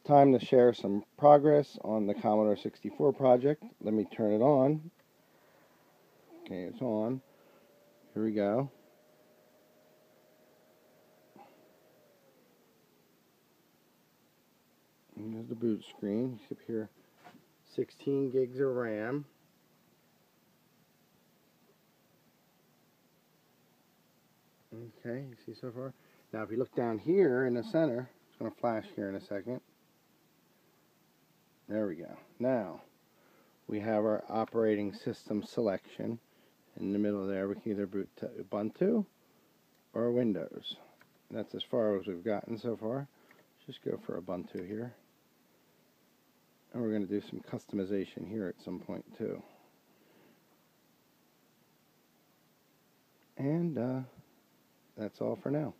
Time to share some progress on the Commodore 64 project. Let me turn it on. Okay, it's on. Here we go. And there's the boot screen. You see up here, 16 gigs of RAM. Okay, you see so far? Now if you look down here in the center, it's going to flash here in a second. There we go. Now, we have our operating system selection. In the middle there, we can either boot to Ubuntu or Windows. That's as far as we've gotten so far. Let's just go for Ubuntu here. And we're going to do some customization here at some point too. And that's all for now.